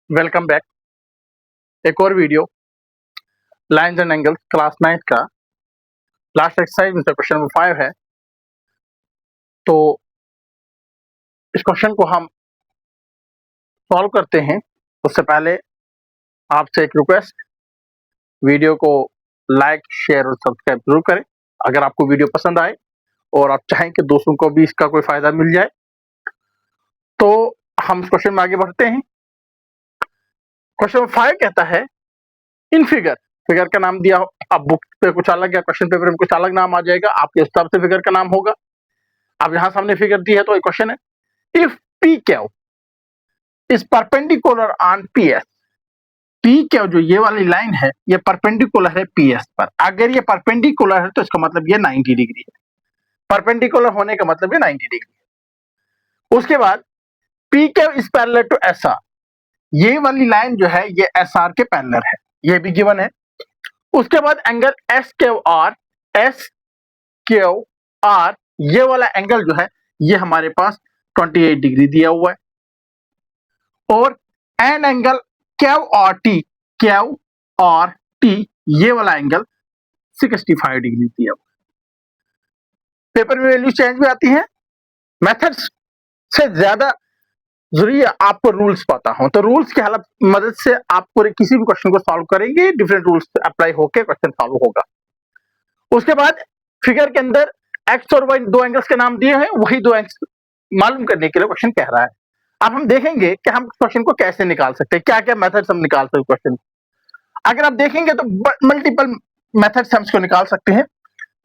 Welcome back. एक और video lines and angles class 9 का लास्ट एक्सरसाइज में से क्वेश्चन नंबर 5 है। तो इस क्वेश्चन को हम सॉल्व करते हैं। उससे पहले आपसे एक रिक्वेस्ट, वीडियो को लाइक शेयर और सब्सक्राइब जरूर करें अगर आपको वीडियो पसंद आए और आप चाहें कि दूसरों को भी इसका कोई फायदा मिल जाए। तो हम इस क्वेश्चन में आगे बढ़ते हैं। क्वेश्चन नंबर 5 कहता है इन फिगर का नाम दिया हो, अब बुक पे कुछ अलग या क्वेश्चन पेपर में कुछ अलग नाम आ जाएगा, आपके हिसाब से फिगर का नाम होगा। अब यहाँ सामने फिगर दी है तो एक क्वेश्चन है, if P Q is perpendicular on P S. P Q जो ये वाली लाइन है ये परपेंडिकुलर है पी एस पर। अगर ये परपेंडिकुलर है तो इसका मतलब ये 90 डिग्री है। परपेंडिकुलर होने का मतलब ये 90 डिग्री है। उसके बाद P Q is parallel to S R. ये वाली लाइन जो है ये एस आर के पैरेलल है, ये भी गिवन है। उसके बाद एंगल एस क्यू आर ये वाला एंगल जो है ये हमारे पास 28 डिग्री दिया हुआ है। और एन एंगल क्यू और टी ये वाला एंगल 65 डिग्री दिया हुआ है। पेपर में वैल्यू चेंज भी आती है। मेथड्स से ज्यादा जरूरी है आपको रूल्स पता हो, तो रूल्स की मदद से आप पूरे किसी भी क्वेश्चन को सॉल्व करेंगे, डिफरेंट रूल्स अप्लाई होकर क्वेश्चन सॉल्व होगा। उसके बाद फिगर के अंदर एक्स और वाई दो एंगल्स के नाम दिए हैं, वही दो एंगल्स मालूम करने के लिए क्वेश्चन कह रहा है। अब हम देखेंगे कि हम क्वेश्चन को कैसे निकाल सकते हैं, क्या क्या मेथड्स हम निकाल सकते हैं क्वेश्चन। अगर आप देखेंगे तो मल्टीपल मेथड्स हम इसको निकाल सकते हैं।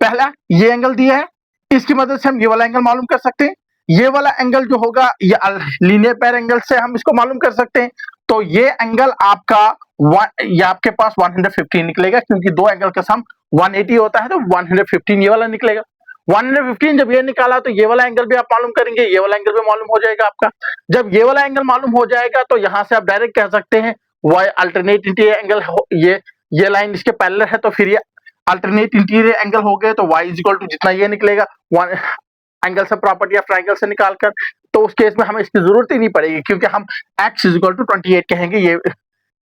पहला ये एंगल दिया है, इसकी मदद से हम ये वाला एंगल मालूम कर सकते हैं। ये वाला एंगल जो होगा ये लीनियर पैर एंगल से हम इसको मालूम कर सकते हैं। तो ये एंगल आपका ये आपके पास 115 निकलेगा, क्योंकि दो एंगल का सम 180 होता है, तो 115 ये वाला निकलेगा। 115 जब ये निकाला तो ये वाला एंगल भी आप मालूम करेंगे, ये वाला एंगल भी मालूम हो जाएगा आपका। जब ये वाला एंगल मालूम हो जाएगा तो यहां से आप डायरेक्ट कह सकते हैं वाई अल्टरनेट इंटीरियर एंगल, ये लाइन इसके पैरेलल है तो फिर ये अल्टरनेट इंटीरियर एंगल हो गए, तो y इज इक्वल टू जितना ये निकलेगा वन एंगल से प्रॉपर्टी या ट्रायंगल से निकालकर। तो उस केस में हमें इसकी जरूरत ही नहीं पड़ेगी, क्योंकि हम x इज इक्वल टू 28 कहेंगे, ये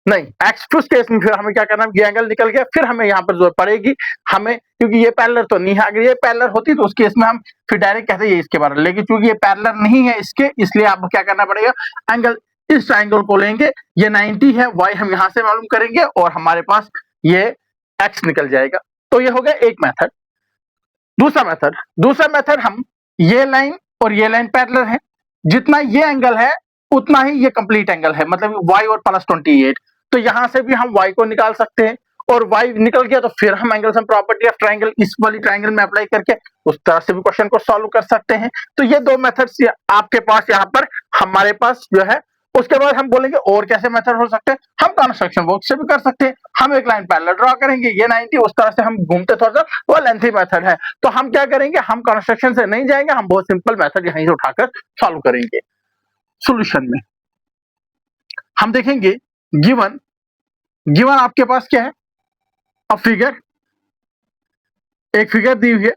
नहीं x टू केस में फिर हमें क्या करना है, ये एंगल निकल गया, फिर हमें यहाँ पर जरूरत पड़ेगी हमें, क्योंकि ये पैरेलल तो नहीं है। अगर ये पैरेलल होती तो उस केस में हम फिर डायरेक्ट कहते हैं ये इसके बारे में, लेकिन चूंकि ये पैरेलल नहीं है इसके, इसलिए आपको क्या करना पड़ेगा, एंगल इस ट्रायंगल को लेंगे, ये 90 है, y हम यहां से मालूम करेंगे और हमारे पास ये x निकल जाएगा। तो ये हो गया एक मेथड। दूसरा मेथड हम ये लाइन और ये लाइन पैरेलल है, जितना ये एंगल है उतना ही ये कंप्लीट एंगल है, मतलब y और प्लस 28। तो यहां से भी हम y को निकाल सकते हैं, और y निकल गया तो फिर हम angle sum property of triangle इस वाली ट्रायंगल में अप्लाई करके उस तरह से भी क्वेश्चन को सॉल्व कर सकते हैं। तो ये दो मेथड्स आपके पास यहाँ पर हमारे पास जो है। उसके बाद हम बोलेंगे और कैसे मेथड हो सकते हैं, हम कंस्ट्रक्शन वर्क से भी कर सकते हैं। हम एक लाइन पैरेलल ड्रॉ करेंगे, ये 90, उस तरह से हम घूमते थोड़ा सा, वो लेंथी मेथड है। तो हम क्या करेंगे, हम कंस्ट्रक्शन से नहीं जाएंगे, हम बहुत सिंपल मेथड यहीं से उठाकर सॉल्व करेंगे। सॉल्यूशन में हम देखेंगे गिवन आपके पास क्या है, अ फिगर, एक फिगर दी हुई है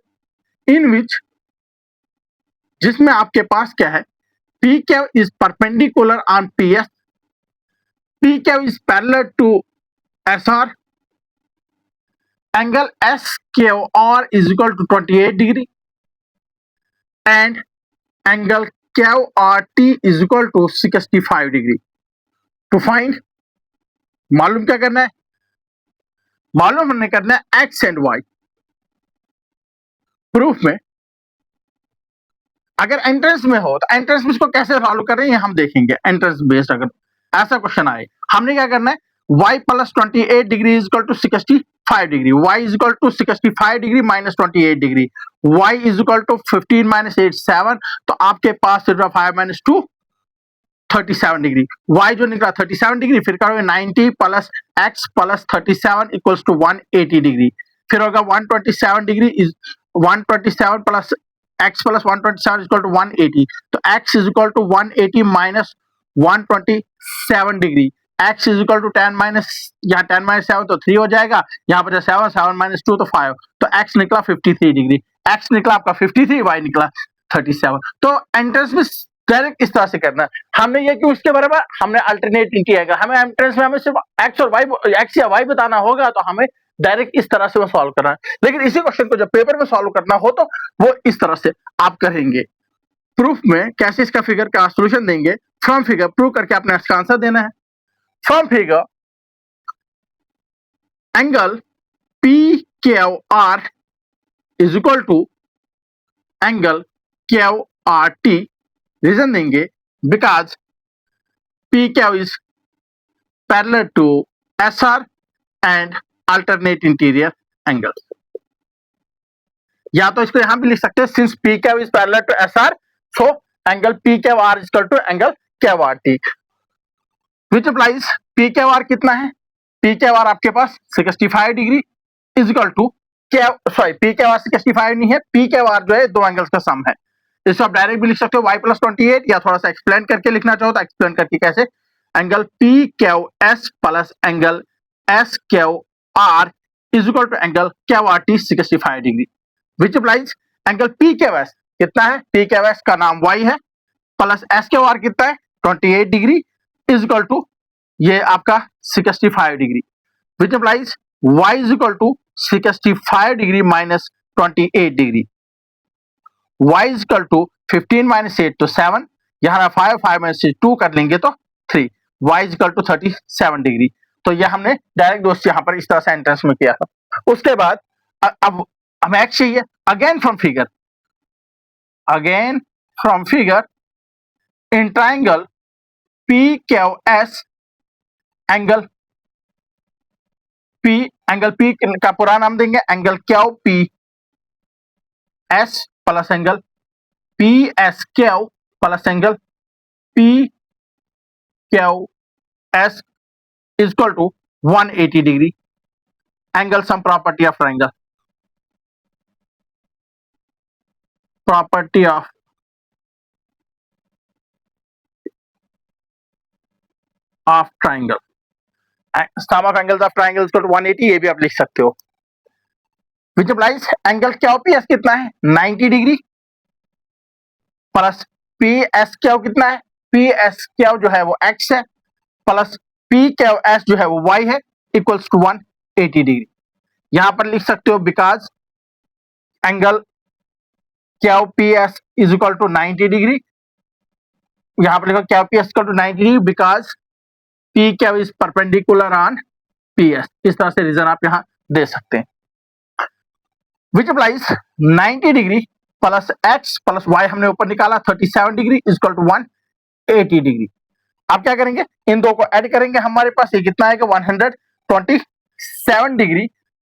इन विच, जिसमें आपके पास क्या है, P Q is perpendicular on P S, P Q is parallel to S R, angle S Q R is equal to 28 degree and angle Q R T is equal to 65 degree. To find, मालूम क्या करना है, मालूम हमने करना है x and Y. Proof में अगर एंट्रेंस में हो तो एंट्रेंस में इसको कैसे सॉल्व करें ये हम देखेंगे। एंट्रेंस बेस्ड अगर ऐसा क्वेश्चन आए, हमने क्या करना है, y plus 28 degree is equal to 65 degree, y is equal to 65 degree minus 28 degree, y is equal to 15 minus 8 7, तो आपके पास 5 माइनस 2 37 डिग्री, y जो निकला 37 डिग्री, फिर करोगे 90 plus x plus 37 equals to 180 degree, फिर होगा 127 degree is 127 plus x plus 127 equal to 180, तो x is equal to 180 minus 127 degree, x is equal to 10 minus, यहाँ 10 माइनस 7 तो 3 हो जाएगा, यहाँ पर 7 माइनस 2 तो 5, तो x निकला 53 डिग्री, x निकला आपका 53, y निकला 37। तो एंट्रेंस में डायरेक्ट इस तरह से करना है। हमने ये क्यों इसके बराबर हमने अल्टरनेट किया है, हमें एंट्रेंस में हमें सिर्फ एक्स और वाई, एक्स या वाई बताना होगा, तो हमें डायरेक्ट इस तरह से वो सॉल्व करना है। लेकिन इसी क्वेश्चन को जब पेपर में सॉल्व करना हो तो वो इस तरह से आप करेंगे। प्रूफ में कैसे इसका फिगर का सोल्यूशन देंगे, फ्रॉम फिगर प्रूव करके आपने इसका आंसर देना है। From figure angle P Q R is equal to angle Q R T, reason देंगे because P Q is parallel to S R and alternate interior angle. या तो इसको यहां भी लिख सकते हैं, since P Q is parallel to S R, so angle P Q R is equal to angle Q R T, which applies P Q R कितना है, पी क्यू आर आपके पास 65 degree is equal to P Q R 65 नहीं है, P Q are जो है दो angles का सम है। इसको आप डायरेक्ट भी लिख सकते हो y प्लस 28, या थोड़ा सा एक्सप्लेन करके लिखना चाहो तो एक्सप्लेन करके कैसे, angle P Q S plus angle S Q R is equal to angle Q R T 65 degree, which applies angle P Q S कितना है, पी क्यू एस का नाम y है, प्लस एस क्यू आर कितना है 28 degree is equal to ये आपका 65 degree, which applies y is equal to 65 degree minus 28 degree, y is equal to 15 minus 8 तो 7, यहाँ 5 माइनस 2 कर लेंगे तो 3, y is equal to 37 degree. तो ये हमने डायरेक्ट दोस्त यहाँ पर इस तरह से एंट्रेंस में किया था। उसके बाद अब हमें एक्स चाहिए, again from figure in triangle P Q S angle P का पूरा नाम देंगे angle Q P S plus angle P S Q plus angle P Q S is equal to 180 degree, angle sum property of triangle, property of triangle, sum of angles of triangle is equal to 180, ये भी आप लिख सकते हो, which applies angle Q P S कितना है 90 degree plus P S Q कितना है, पी एस क्यू जो है वो एक्स है प्लस पी क्यू एस जो है वो वाई है, इक्वल्स टू 180 डिग्री। यहां पर लिख सकते हो because angle Q P S is equal to 90 degree, यहां पर लिखो Q P S equal to 90 degree because P Q is perpendicular on P S, इस तरह से रीजन आप यहां दे सकते हैं, which applies 90 degree plus x plus y हमने ऊपर निकाला 37 degree is equal to 180 degree. आप क्या करेंगे, इन दो को ऐड करेंगे, हमारे पास ये कितना आएगा 127 degree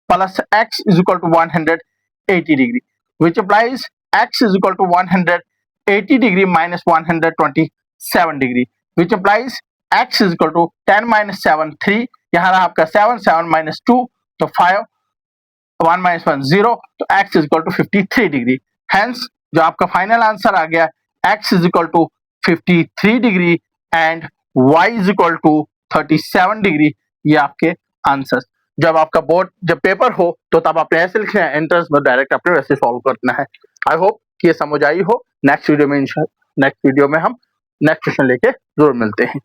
plus x is equal to 180 degree, which applies x is equal to 180 degree minus 127 degree, which applies x is equal to 10 minus 7 3, यहाँ रहा आपका 7 माइनस 2 तो 5, 1 माइनस 1 0, तो x is equal to 53 degree. Hence जो आपका final answer आ गया x is equal to 53 degree and y is equal to 37 degree, ये आपके आंसर्स। जब आपका बोर्ड जब पेपर हो तो तब आपने ऐसे लिखना है, एंट्रेंस में डायरेक्ट आपने वैसे सॉल्व करना है। आई होप कि ये समझ आई हो। नेक्स्ट वीडियो में हम नेक्स्ट क्वेश्चन लेके जरूर मिलते हैं।